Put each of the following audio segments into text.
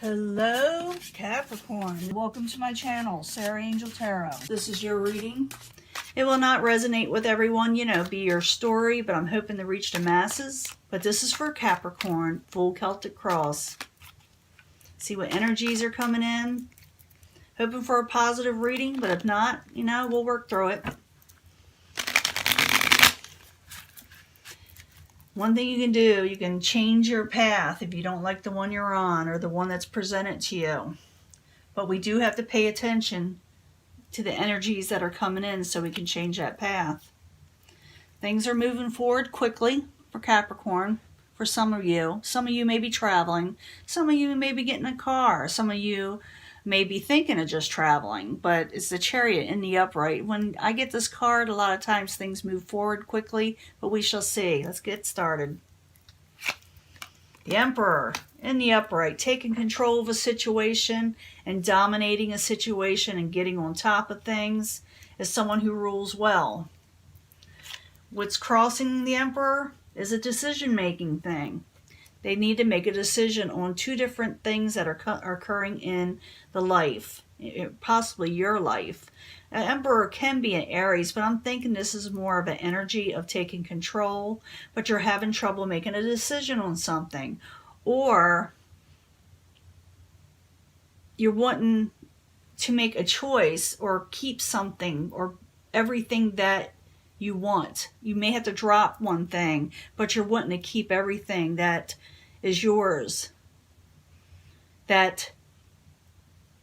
Hello Capricorn, welcome to my channel, Sarah Angel Tarot. This is your reading. It will not resonate with everyone, be your story, but I'm hoping to reach the masses. But this is for Capricorn, full Celtic cross. See what energies are coming in. Hoping for a positive reading, but if not, we'll work through it. One thing you can do, you can change your path if you don't like the one you're on or the one that's presented to you. But we do have to pay attention to the energies that are coming in so we can change that path. Things are moving forward quickly for Capricorn for some of you. Some of you may be traveling. Some of you may be getting a car. Some of you may be thinking of just traveling, but it's the Chariot in the upright. When I get this card, a lot of times things move forward quickly, but we shall see. Let's get started. The Emperor in the upright, taking control of a situation and dominating a situation and getting on top of things, is someone who rules well. What's crossing the Emperor is a decision-making thing. They need to make a decision on two different things that are occurring in the life, possibly your life. An Emperor can be an Aries, but I'm thinking this is more of an energy of taking control, but you're having trouble making a decision on something. Or you're wanting to make a choice or keep something or everything that you want. You may have to drop one thing, but you're wanting to keep everything that is yours, that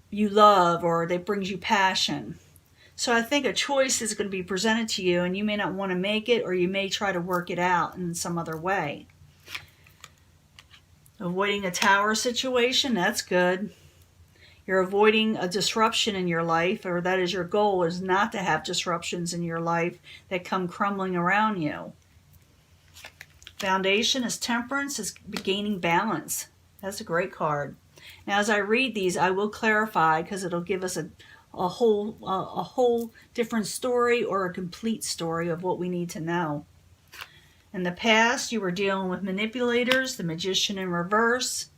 you love or that brings you passion. So I think a choice is going to be presented to you and you may not want to make it, or you may try to work it out in some other way. Avoiding a tower situation, that's good. You're avoiding a disruption in your life, or that is your goal, is not to have disruptions in your life that come crumbling around you. Foundation is Temperance, is gaining balance. That's a great card. Now as I read these, I will clarify because it'll give us a whole different story or a complete story of what we need to know. In the past, you were dealing with manipulators, the Magician in reverse.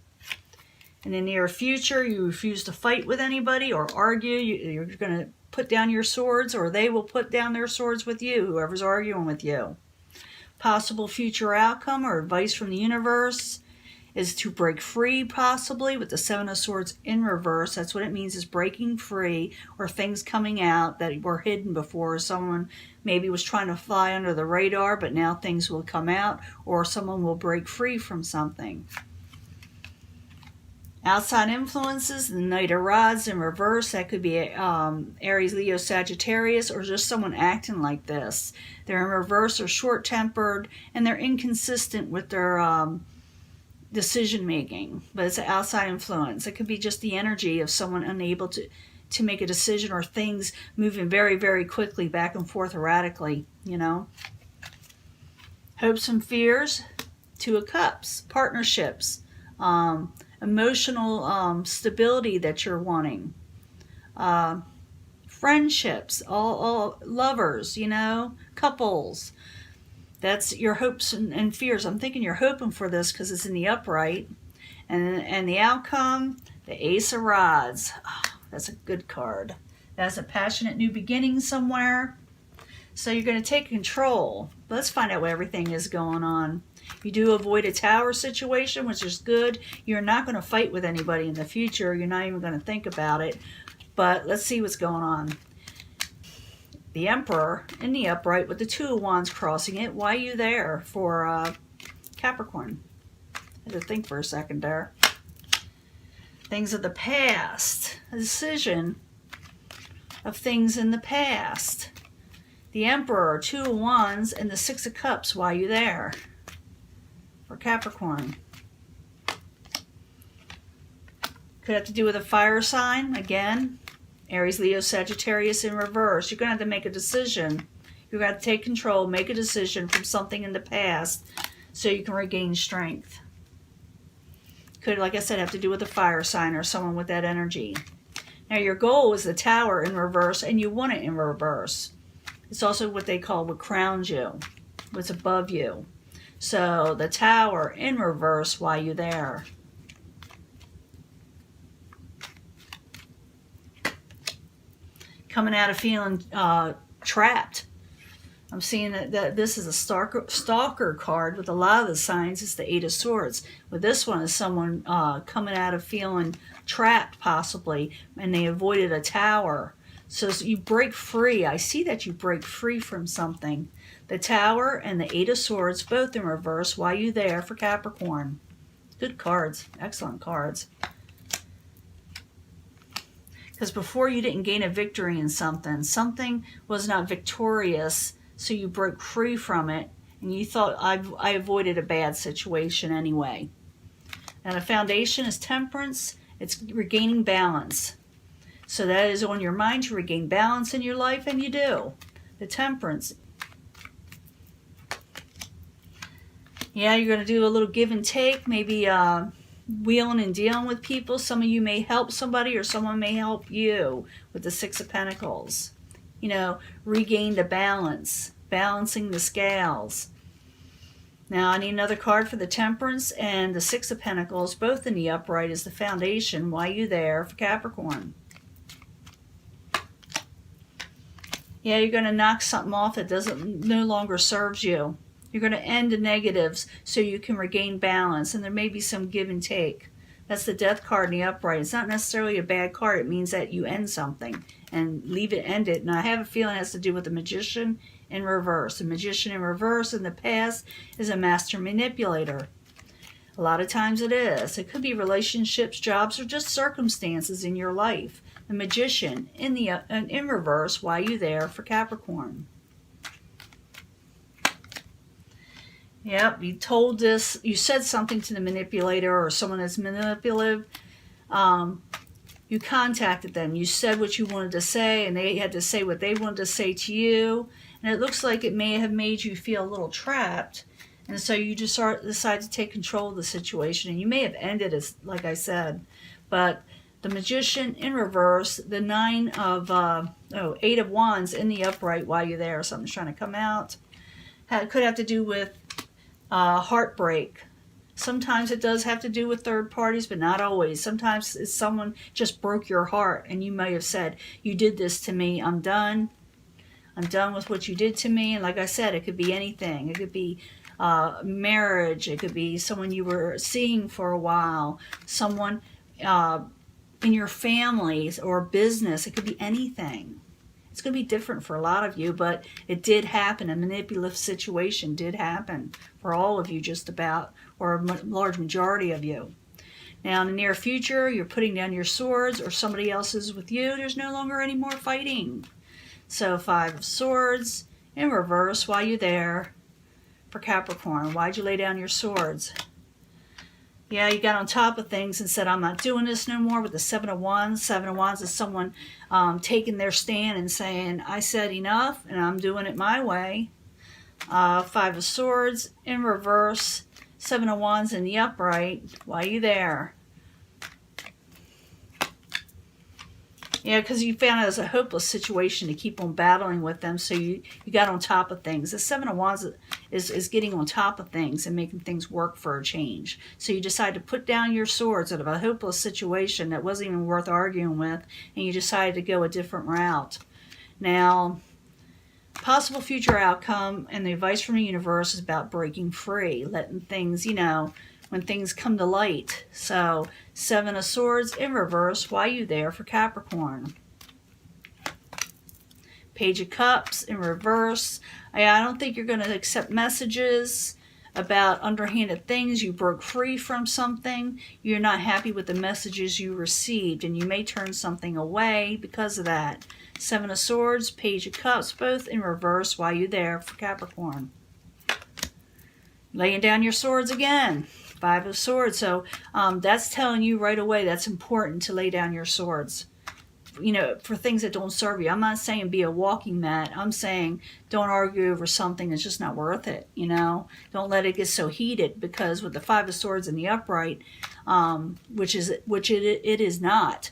In the near future, you refuse to fight with anybody or argue. You're going to put down your swords, or they will put down their swords with you, whoever's arguing with you. Possible future outcome or advice from the universe is to break free, possibly, with the Seven of Swords in reverse. That's what it means, is breaking free, or things coming out that were hidden before. Someone maybe was trying to fly under the radar, but now things will come out, or someone will break free from something. Outside influences, the Knight of Rods in reverse. That could be Aries, Leo, Sagittarius, or just someone acting like this. They're in reverse or short-tempered, and they're inconsistent with their decision making, but it's an outside influence. It could be just the energy of someone unable to make a decision, or things moving very, very quickly back and forth erratically, Hopes and fears, Two of Cups, partnerships, emotional stability that you're wanting, friendships, all lovers, couples. That's your hopes and fears. I'm thinking you're hoping for this because it's in the upright. And the outcome, the Ace of Rods. Oh, that's a good card. That's a passionate new beginning somewhere. So you're going to take control. Let's find out what everything is going on. You do avoid a tower situation, which is good. You're not going to fight with anybody in the future. You're not even going to think about it. But let's see what's going on. The Emperor in the upright with the Two of Wands crossing it. Why are you there for Capricorn? I had to think for a second there. Things of the past. A decision of things in the past. The Emperor, Two of Wands, and the Six of Cups. Why are you there for Capricorn? Could have to do with a fire sign again. Aries, Leo, Sagittarius in reverse. You're going to have to make a decision. You're going to have to take control, make a decision from something in the past so you can regain strength. Could, like I said, have to do with a fire sign or someone with that energy. Now your goal is the Tower in reverse, and you want it in reverse. It's also what they call what crowns you, what's above you. So the Tower in reverse, why you there? coming out of feeling trapped. I'm seeing that this is a stalker card. With a lot of the signs, it's the Eight of Swords. With this one, is someone coming out of feeling trapped, possibly, and they avoided a tower. So you break free. I see that you break free from something. The Tower and the Eight of Swords, both in reverse. Why you there for Capricorn? Good cards. Excellent cards. Because before you didn't gain a victory in something. Something was not victorious, so you broke free from it, and you thought, I avoided a bad situation anyway. Now the foundation is Temperance. It's regaining balance. So that is on your mind to regain balance in your life, and you do. The Temperance. Yeah, you're going to do a little give and take, maybe wheeling and dealing with people. Some of you may help somebody, or someone may help you with the Six of Pentacles. You know, regain the balance, balancing the scales. Now, I need another card for the Temperance and the Six of Pentacles, both in the upright, is the foundation. Why you there for Capricorn? Yeah, you're going to knock something off that no longer serves you. You're going to end the negatives so you can regain balance, and there may be some give and take. That's the Death card in the upright. It's not necessarily a bad card. It means that you end something and leave it ended. And I have a feeling it has to do with the Magician in reverse. The Magician in reverse in the past is a master manipulator. A lot of times it is. It could be relationships, jobs, or just circumstances in your life. The Magician in reverse. Why you there for Capricorn? Yep, you told this, you said something to the manipulator or someone that's manipulative. You contacted them. You said what you wanted to say, and they had to say what they wanted to say to you. And it looks like it may have made you feel a little trapped. And so you just decide to take control of the situation. And you may have ended it, like I said. But the Magician in reverse, the Eight of Wands in the upright while you're there. Something's trying to come out. It could have to do with heartbreak. Sometimes it does have to do with third parties, but not always. Sometimes it's someone just broke your heart, and you may have said, you did this to me, I'm done. I'm done with what you did to me. And like I said, it could be anything. It could be marriage. It could be someone you were seeing for a while. Someone in your family or business. It could be anything. It's going to be different for a lot of you, but it did happen. A manipulative situation did happen for all of you, just about, or a large majority of you. Now, in the near future, you're putting down your swords, or somebody else is with you. There's no longer any more fighting. So, Five of Swords in reverse. Why you there for Capricorn? Why'd you lay down your swords? Yeah, you got on top of things and said, I'm not doing this no more, with the Seven of Wands. Seven of Wands is someone taking their stand and saying, I said enough, and I'm doing it my way. Five of Swords in reverse. Seven of Wands in the upright. Why are you there? Yeah, because you found it as a hopeless situation to keep on battling with them, so you got on top of things. The Seven of Wands is getting on top of things and making things work for a change. So you decide to put down your swords out of a hopeless situation that wasn't even worth arguing with, and you decided to go a different route. Now, possible future outcome and the advice from the universe is about breaking free, letting things, when things come to light. So, Seven of Swords in reverse. Why are you there for Capricorn? Page of Cups in reverse. I don't think you're going to accept messages about underhanded things. You broke free from something. You're not happy with the messages you received, and you may turn something away because of that. Seven of Swords, Page of Cups, both in reverse. Why are you there for Capricorn? Laying down your swords again. Five of Swords. So that's telling you right away that's important to lay down your swords, for things that don't serve you. I'm not saying be a walking mat. I'm saying don't argue over something that's just not worth it. Don't let it get so heated, because with the Five of Swords in the upright, which it is not.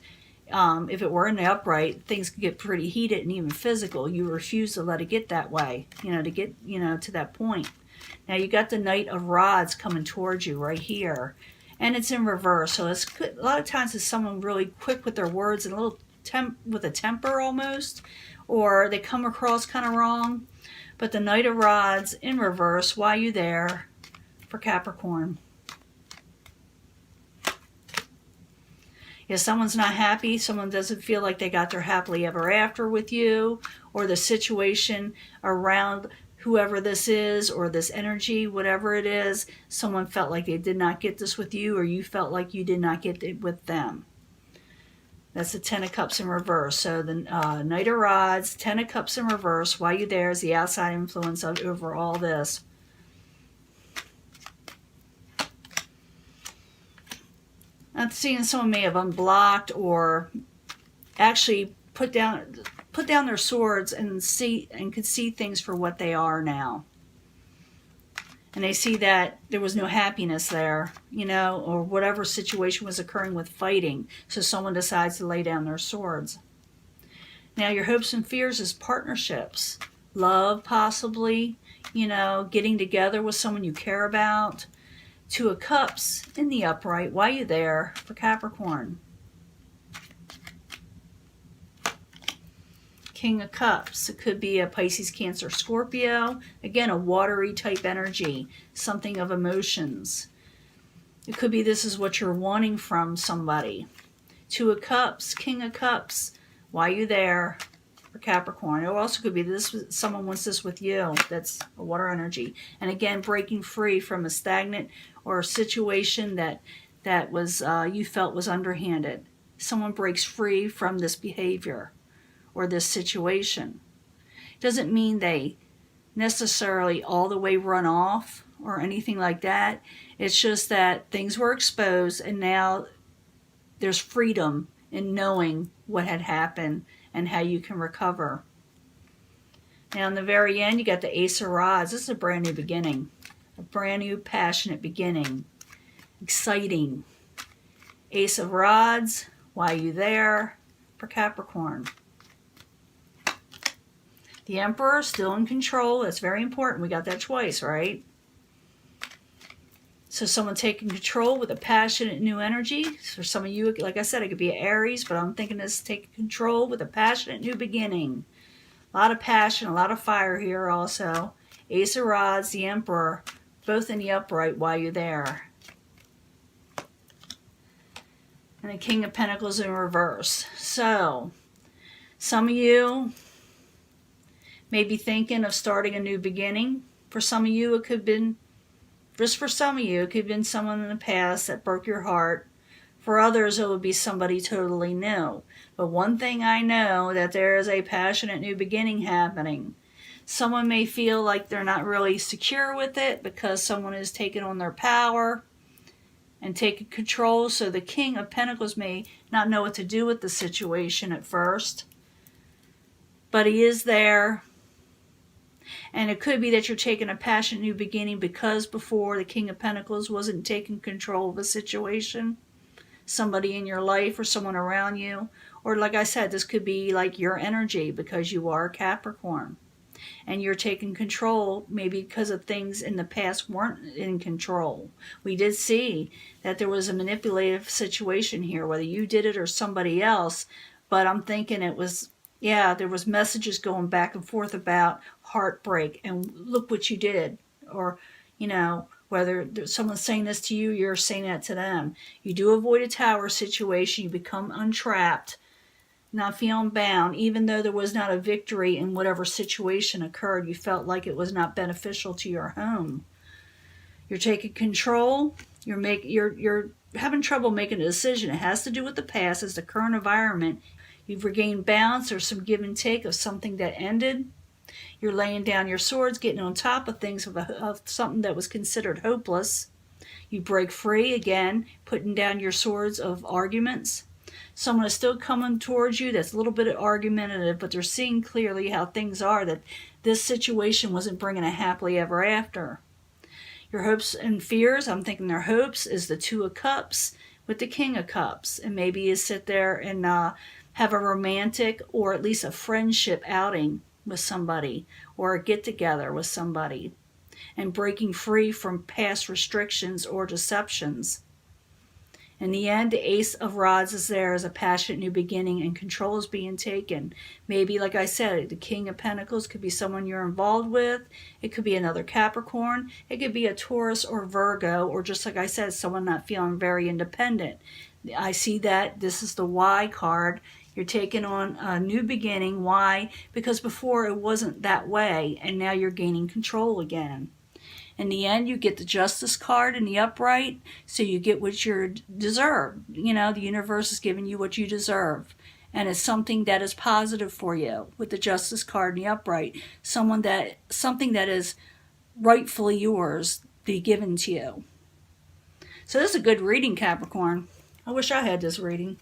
If it were in the upright, things could get pretty heated and even physical. You refuse to let it get that way, to get, to that point. Now you got the Knight of Rods coming towards you right here, and it's in reverse. So it's good. A lot of times it's someone really quick with their words and a little with a temper almost, or they come across kind of wrong. But the Knight of Rods in reverse, why you there for Capricorn? If someone's not happy, someone doesn't feel like they got their happily ever after with you, or the situation around whoever this is, or this energy, whatever it is, someone felt like they did not get this with you, or you felt like you did not get it with them. That's the Ten of Cups in reverse. So the Knight of Rods, Ten of Cups in reverse, why you there is the outside influence over all this. I'm seeing someone may have unblocked or actually put down their swords and could see things for what they are now. And they see that there was no happiness there, you know, or whatever situation was occurring with fighting. So someone decides to lay down their swords. Now your hopes and fears is partnerships, love possibly, you know, getting together with someone you care about. Two of Cups in the upright. Why you there for Capricorn? King of Cups. It could be a Pisces, Cancer, Scorpio. Again, a watery type energy. Something of emotions. It could be this is what you're wanting from somebody. Two of Cups. King of Cups. Why you there for Capricorn? It also could be this. Someone wants this with you. That's a water energy. And again, breaking free from a stagnant or a situation that was you felt was underhanded. Someone breaks free from this behavior or this situation. Doesn't mean they necessarily all the way run off or anything like that. It's just that things were exposed and now there's freedom in knowing what had happened and how you can recover. Now in the very end, you got the Ace of Rods. This is a brand new beginning. A brand new passionate beginning. Exciting. Ace of Rods. Why are you there for Capricorn? The Emperor still in control. That's very important. We got that twice, right? So someone taking control with a passionate new energy. For some of you, like I said, it could be an Aries, but I'm thinking this taking control with a passionate new beginning. A lot of passion, a lot of fire here also. Ace of Rods, the Emperor, both in the upright while you're there. And the King of Pentacles in reverse. So, some of you may be thinking of starting a new beginning. For some of you, it could have been, just for some of you, it could have been someone in the past that broke your heart. For others, it would be somebody totally new. But one thing I know, that there is a passionate new beginning happening. Someone may feel like they're not really secure with it because someone is taking on their power and taking control. So the King of Pentacles may not know what to do with the situation at first. But he is there. And it could be that you're taking a passionate new beginning because before the King of Pentacles wasn't taking control of the situation. Somebody in your life or someone around you. Or like I said, this could be like your energy because you are a Capricorn. And you're taking control maybe because of things in the past weren't in control. We did see that there was a manipulative situation here, whether you did it or somebody else. But I'm thinking it was, yeah, there was messages going back and forth about heartbreak and look what you did. Or, you know, whether someone's saying this to you, you're saying that to them. You do avoid a tower situation. You become untrapped. Not feeling bound, even though there was not a victory in whatever situation occurred, you felt like it was not beneficial to your home. You're taking control. You're having trouble making a decision. It has to do with the past. It's the current environment. You've regained balance. There's some give and take of something that ended. You're laying down your swords, getting on top of things of something that was considered hopeless. You break free again, putting down your swords of arguments. Someone is still coming towards you that's a little bit argumentative, but they're seeing clearly how things are, that this situation wasn't bringing a happily ever after. Your hopes and fears, I'm thinking their hopes is the Two of Cups with the King of Cups. And maybe you sit there and have a romantic or at least a friendship outing with somebody or a get-together with somebody and breaking free from past restrictions or deceptions. In the end, the Ace of Rods is there as a passionate new beginning, and control is being taken. Maybe, like I said, the King of Pentacles could be someone you're involved with. It could be another Capricorn. It could be a Taurus or Virgo, or just like I said, someone not feeling very independent. I see that this is the Y card. You're taking on a new beginning. Why? Because before it wasn't that way, and now you're gaining control again. In the end, you get the Justice card in the upright, so you get what you deserve. You know, the universe is giving you what you deserve. And it's something that is positive for you with the Justice card in the upright. Something that is rightfully yours be given to you. So this is a good reading, Capricorn. I wish I had this reading.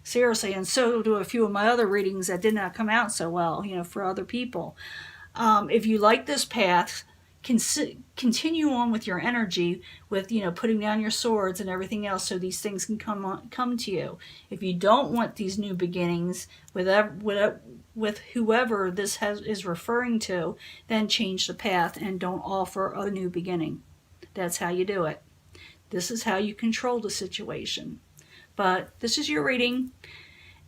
Seriously, and so do a few of my other readings that did not come out so well, you know, for other people. If you like this path, continue on with your energy, with, you know, putting down your swords and everything else, so these things can come to you. If you don't want these new beginnings with whoever this is referring to, then change the path and don't offer a new beginning. That's how you do it. This is how you control the situation. But this is your reading,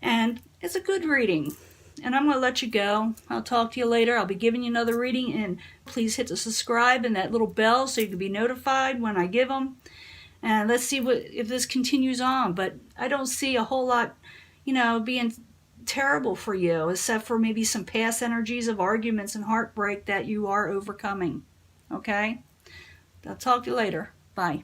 and it's a good reading. And I'm going to let you go. I'll talk to you later. I'll be giving you another reading, and please hit the subscribe and that little bell so you can be notified when I give them. And let's see if this continues on. But I don't see a whole lot, you know, being terrible for you, except for maybe some past energies of arguments and heartbreak that you are overcoming. Okay? I'll talk to you later. Bye.